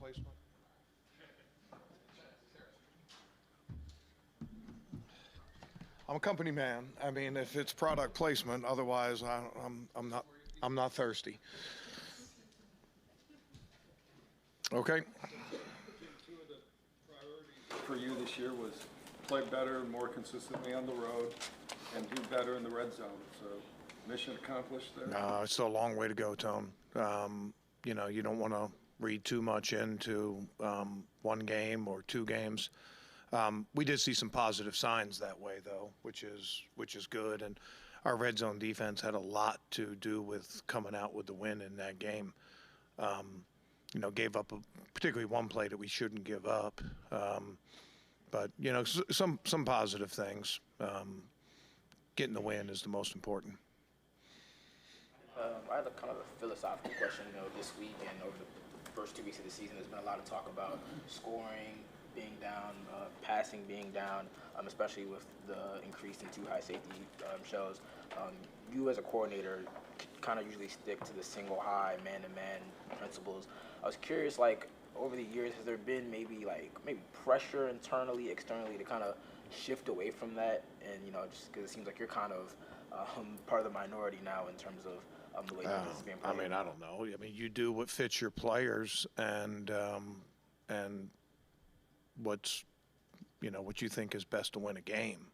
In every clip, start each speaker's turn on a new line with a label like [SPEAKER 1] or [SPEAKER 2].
[SPEAKER 1] placement? I'm a company man. I mean, if it's product placement, otherwise I'm not thirsty. Okay.
[SPEAKER 2] Two of the priorities for you this year was play better and more consistently on the road and do better in the red zone. So mission accomplished there?
[SPEAKER 1] No, it's still a long way to go, Tone. You know, you don't want to read too much into one game or two games. We did see some positive signs that way, though, which is good. And our red zone defense had a lot to do with coming out with the win in that game. You know, gave up particularly one play that we shouldn't give up. But you know, some positive things. Getting the win is the most important.
[SPEAKER 3] I had a kind of a philosophical question. You know, this week and over the first 2 weeks of the season, there's been a lot of talk about scoring being down, passing being down, especially with the increase in two high safety shows. You as a coordinator kind of usually stick to the single high, man-to-man principles. I was curious, like, over the years, has there been maybe pressure internally, externally to kind of shift away from that? And, you know, just because it seems like you're kind of part of the minority now in terms of the way that this is being played.
[SPEAKER 1] I mean, I don't know. I mean, you do what fits your players and what's, you know, what you think is best to win a game.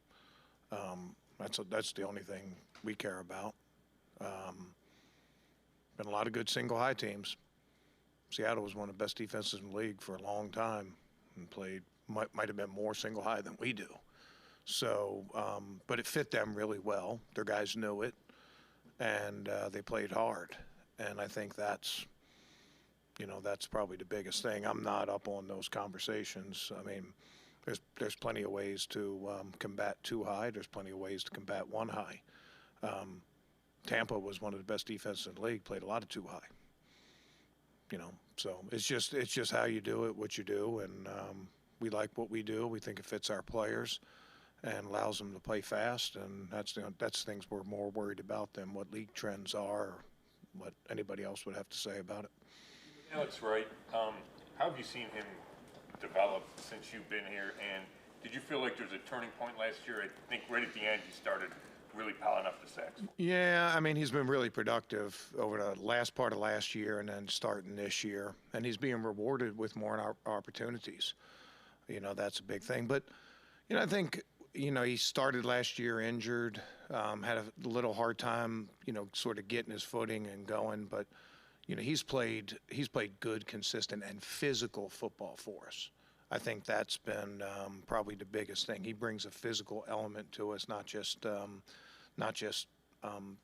[SPEAKER 1] That's the only thing we care about. Been a lot of good single high teams. Seattle was one of the best defenses in the league for a long time and might have been more single high than we do. So, but it fit them really well. Their guys knew it, and they played hard. And I think that's, you know, that's probably the biggest thing. I'm not up on those conversations. I mean, there's plenty of ways to combat two high. There's plenty of ways to combat one high. Tampa was one of the best defenses in the league, played a lot of two high. You know, so it's just how you do it, what you do, and we like what we do. We think it fits our players and allows them to play fast, and that's things we're more worried about than what league trends are, or what anybody else would have to say about it.
[SPEAKER 4] Alex Wright, how have you seen him develop since you've been here, and did you feel like there's a turning point last year? I think right at the end you started really piling up the sacks.
[SPEAKER 1] Yeah, I mean, he's been really productive over the last part of last year and then starting this year, and he's being rewarded with more opportunities. You know, that's a big thing. But, you know, I think, you know, he started last year injured, had a little hard time, you know, sort of getting his footing and going. But, you know, he's played good, consistent, and physical football for us. I think that's been probably the biggest thing. He brings a physical element to us, not just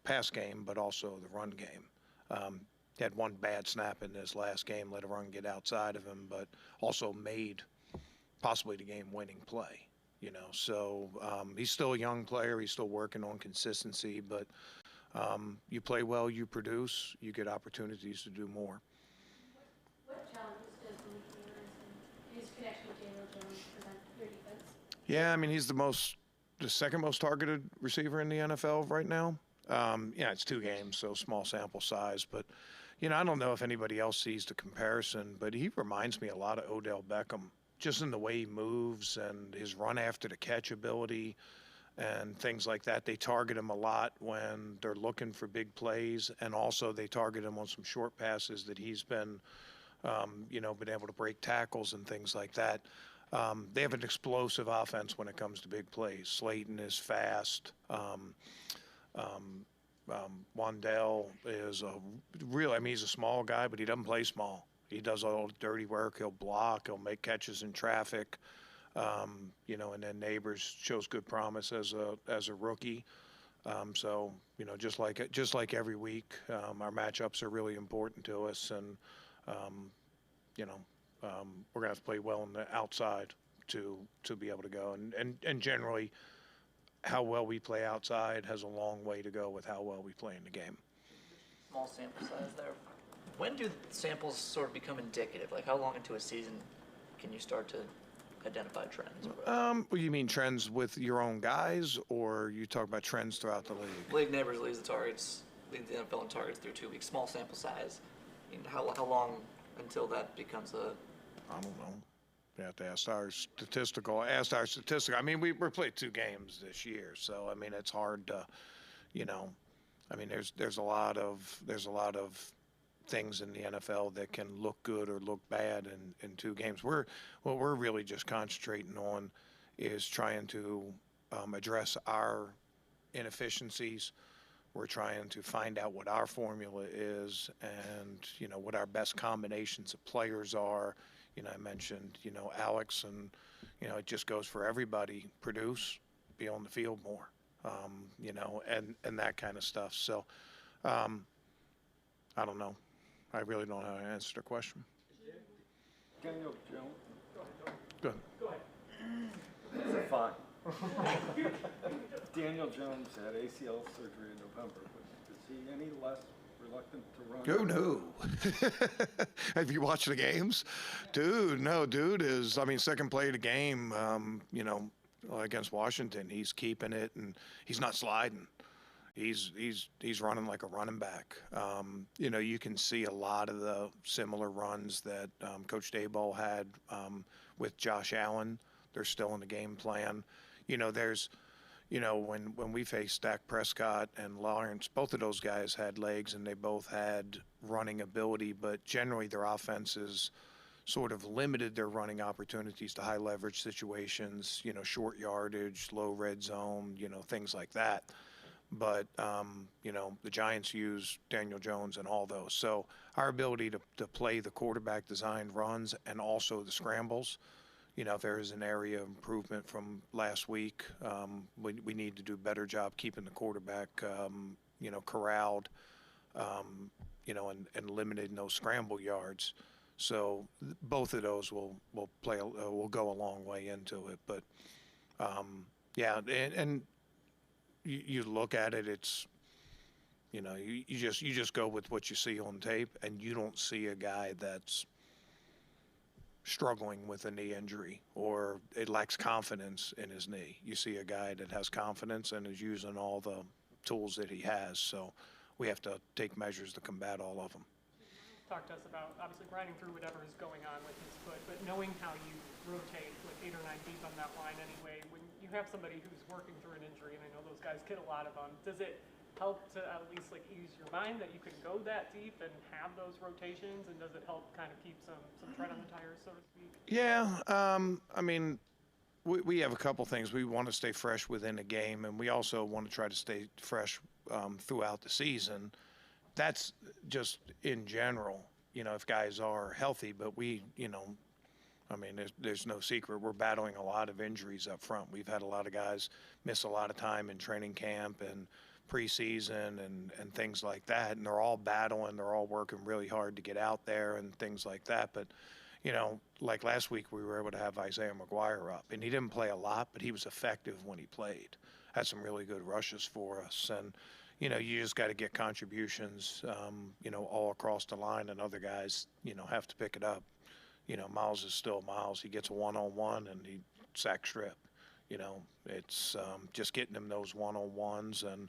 [SPEAKER 1] pass game, but also the run game. He had one bad snap in this last game, let a run get outside of him, but also made possibly the game-winning play. You know, so he's still a young player. He's still working on consistency, but you play well, you produce, you get opportunities to do more.
[SPEAKER 5] What challenges does Malik Neighbors and his connection with Daniel Jones present your defense?
[SPEAKER 1] Yeah, I mean, he's the second most targeted receiver in the NFL right now. Yeah, it's 2 games, so small sample size. But, you know, I don't know if anybody else sees the comparison, but he reminds me a lot of Odell Beckham, just in the way he moves and his run after the catch ability and things like that. They target him a lot when they're looking for big plays, and also they target him on some short passes that he's been, you know, been able to break tackles and things like that. They have an explosive offense when it comes to big plays. Slayton is fast. Wandell is he's a small guy, but he doesn't play small. He does all the dirty work. He'll block. He'll make catches in traffic. You know, and then Neighbors shows good promise as a rookie. So, you know, just like every week, our matchups are really important to us, and you know, we're gonna have to play well on the outside to be able to go. And generally, how well we play outside has a long way to go with how well we play in the game.
[SPEAKER 6] Small sample size there. When do samples sort of become indicative? Like, how long into a season can you start to identify trends?
[SPEAKER 1] Well, you mean trends with your own guys, or you talk about trends throughout the league?
[SPEAKER 6] League Neighbors leads the NFL in targets through 2 weeks. Small sample size. I mean, how long until that becomes a
[SPEAKER 1] I don't know. You have to ask our statistical. I mean, we played 2 games this year, so I mean, it's hard to, you know, I mean, there's a lot of things in the NFL that can look good or look bad in 2 games. What we're really just concentrating on is trying to address our inefficiencies. We're trying to find out what our formula is and, you know, what our best combinations of players are. You know, I mentioned, you know, Alex, and, you know, it just goes for everybody. Produce, be on the field more, you know, and that kind of stuff. So, I don't know. I really don't know how to answer the question.
[SPEAKER 2] Daniel Jones.
[SPEAKER 1] Good.
[SPEAKER 2] It's fine. Daniel Jones had ACL surgery in November, but is he any less reluctant to run?
[SPEAKER 1] Oh, no. Have you watched the games? Dude, no, dude is, I mean, second play of the game, you know, against Washington, he's keeping it and he's not sliding. He's running like a running back. You know, you can see a lot of the similar runs that Coach Daboll had with Josh Allen. They're still in the game plan. You know, you know, when we faced Dak Prescott and Lawrence, both of those guys had legs and they both had running ability, but generally their offenses sort of limited their running opportunities to high leverage situations, you know, short yardage, low red zone, you know, things like that. But, you know, the Giants use Daniel Jones and all those. So our ability to play the quarterback designed runs and also the scrambles, you know, if there is an area of improvement from last week, we need to do a better job keeping the quarterback, you know, corralled, you know, and limiting those scramble yards. So both of those will go a long way into it. But, yeah, and you look at it, it's, you know, you just go with what you see on tape, and you don't see a guy that's struggling with a knee injury or it lacks confidence in his knee. You see a guy that has confidence and is using all the tools that he has. So we have to take measures to combat all of them.
[SPEAKER 7] Talk to us about obviously grinding through whatever is going on with his foot, but knowing how you rotate with 8 or 9 deep on that line anyway, when you have somebody who's working through an injury, and I know those guys get a lot of them, does it help to at least like ease your mind that you can go that deep and have those rotations, and does it help kind of keep some tread on the tires, so to speak?
[SPEAKER 1] Yeah, I mean, we have a couple things. We want to stay fresh within a game, and we also want to try to stay fresh throughout the season. That's just in general, you know, if guys are healthy, but we, you know, I mean, there's no secret. We're battling a lot of injuries up front. We've had a lot of guys miss a lot of time in training camp and preseason and things like that, and they're all battling, they're all working really hard to get out there and things like that. But, you know, like last week we were able to have Isaiah McGuire up, and he didn't play a lot, but he was effective when he played. Had some really good rushes for us, and, you know, you just got to get contributions, you know, all across the line, and other guys, you know, have to pick it up. You know, Miles is still Miles. He gets a one-on-one and he sack strip. You know, it's just getting him those one-on-ones and,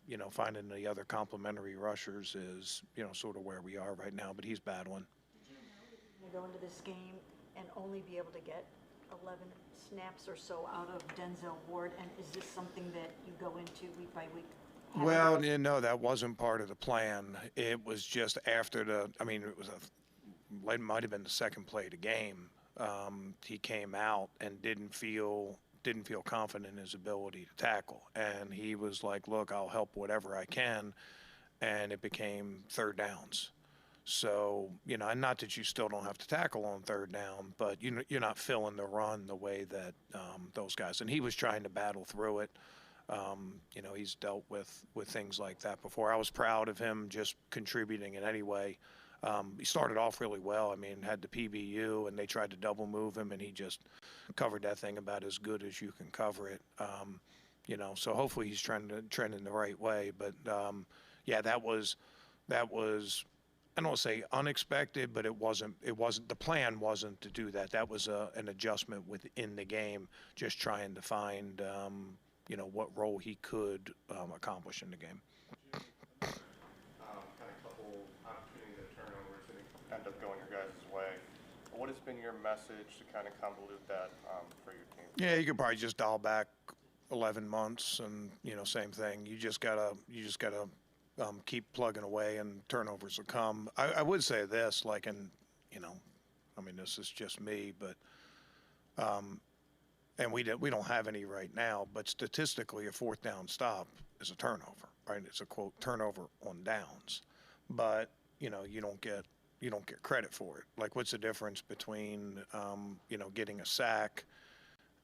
[SPEAKER 1] you know, finding the other complementary rushers is, you know, sort of where we are right now, but he's battling.
[SPEAKER 8] You go into this game and only be able to get 11 snaps or so out of Denzel Ward, and is this something that you go into week by week?
[SPEAKER 1] Well, you know, that wasn't part of the plan. it was just after it might have been the second play of the game. He came out and didn't feel confident in his ability to tackle. And he was like, look, I'll help whatever I can. And it became third downs. So, you know, and not that you still don't have to tackle on third down, but you're not filling the run the way that those guys. And he was trying to battle through it. You know, he's dealt with things like that before. I was proud of him just contributing in any way. He started off really well. I mean, had the PBU, and they tried to double move him, and he just covered that thing about as good as you can cover it. You know, so hopefully he's trending the right way. But yeah, that was I don't want to say unexpected, but it wasn't the plan wasn't to do that. That was an adjustment within the game, just trying to find you know, what role he could accomplish in the game.
[SPEAKER 9] Kind of couple opportunities at turnovers that end up going your guys' way. what has been your message to kind of convolute that for your team?
[SPEAKER 1] Yeah, you could probably just dial back 11 months and, same thing. You just gotta keep plugging away and turnovers will come. I would say this, like, this is just me, but, and we don't have any right now, but statistically a fourth down stop is a turnover, right? It's a quote turnover on downs, but, you don't get credit for it. Like, what's the difference between, getting a sack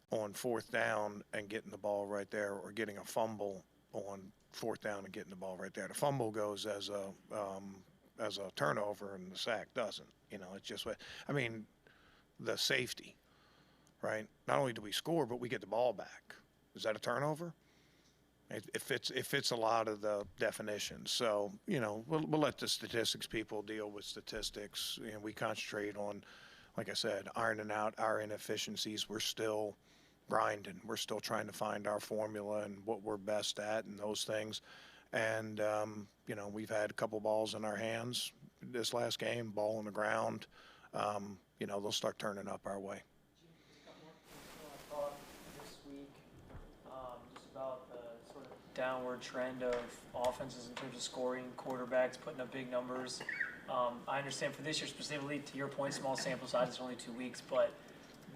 [SPEAKER 1] on fourth down and getting the ball right there, or getting a fumble on fourth down and getting the ball right there? The fumble goes as a turnover and the sack doesn't. It's just what, the safety, right? Not only do we score, but we get the ball back. Is that a turnover? It fits a lot of the definitions. So, we'll let the statistics people deal with statistics. We concentrate on, like I said, ironing out our inefficiencies. We're still grinding. We're still trying to find our formula and what we're best at and those things. And, we've had a couple balls in our hands this last game, ball on the ground. They'll start turning up our way.
[SPEAKER 10] Thought this week, just about the sort of downward trend of offenses in terms of scoring, quarterbacks putting up big numbers. I understand for this year specifically, to your point, small sample size, it's only 2 weeks, but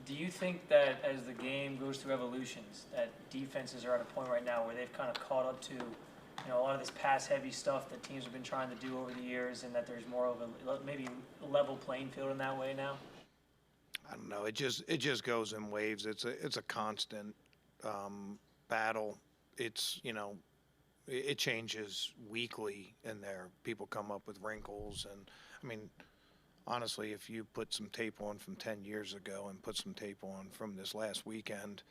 [SPEAKER 10] do you think that as the game goes through evolutions, that defenses are at a point right now where they've kind of caught up to, a lot of this pass-heavy stuff that teams have been trying to do over the years, and that there's more of a maybe level playing field in that way now?
[SPEAKER 1] I don't know. It just goes in waves. It's a constant battle. It's it changes weekly in there. People come up with wrinkles, and honestly, if you put some tape on from 10 years ago and put some tape on from this last weekend,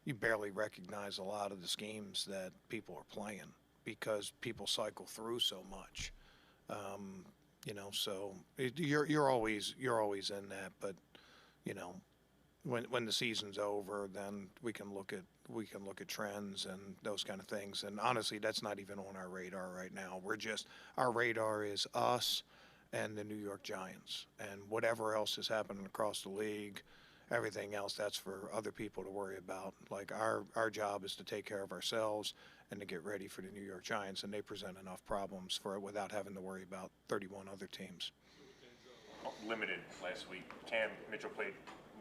[SPEAKER 1] you barely recognize a lot of the schemes that people are playing because people cycle through so much. So you're always in that, but when the season's over, then we can look at trends and those kind of things. And honestly, that's not even on our radar right now. Our radar is us and the New York Giants, and whatever else is happening across the league, everything else, that's for other people to worry about. Like, our job is to take care of ourselves and to get ready for the New York Giants, and they present enough problems for it without having to worry about 31 other teams.
[SPEAKER 4] Limited last week. Cam Mitchell played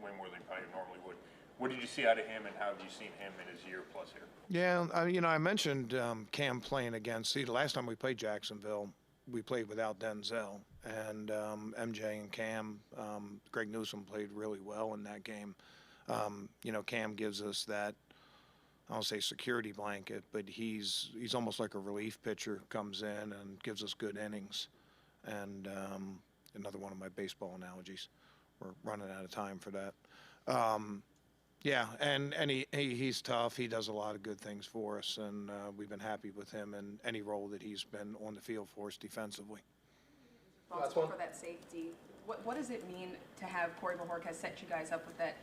[SPEAKER 4] way more than he probably normally would. What did you see out of him, and how have you seen him in his year plus here?
[SPEAKER 1] Yeah, I mentioned Cam playing against. The last time we played Jacksonville, we played without Denzel, and MJ and Cam. Greg Newsome played really well in that game. Cam gives us that, I don't say security blanket, but he's almost like a relief pitcher. Comes in and gives us good innings, and another one of my baseball analogies. We're running out of time for that. Yeah, and he's tough. He does a lot of good things for us, and we've been happy with him in any role that he's been on the field for us defensively.
[SPEAKER 11] Responsible for that safety. What does it mean to have Corey Bajork has set you guys up with that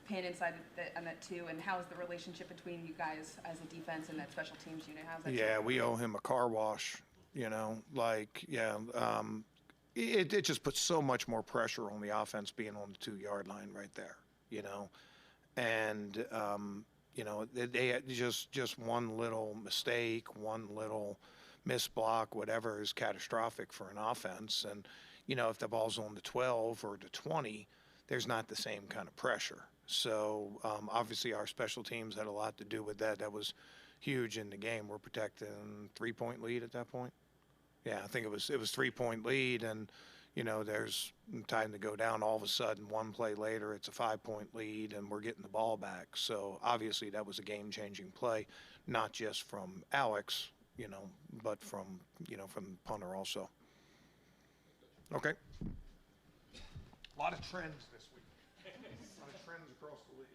[SPEAKER 11] pin inside on that two, and how is the relationship between you guys as a defense and that special teams unit? How's that?
[SPEAKER 1] Yeah, we owe him a car wash. It just puts so much more pressure on the offense being on the 2-yard line right there. And they just one little mistake, one little missed block, whatever, is catastrophic for an offense. And if the ball's on the 12 or the 20, there's not the same kind of pressure. So obviously our special teams had a lot to do with that. That was huge in the game. We're protecting 3-point lead at that point. Yeah, I think it was 3-point lead, and there's time to go down. All of a sudden, one play later, it's a 5-point lead, and we're getting the ball back. So obviously that was a game-changing play, not just from Alex, but from the punter also. Okay. A lot of trends this week. A lot of trends across the league.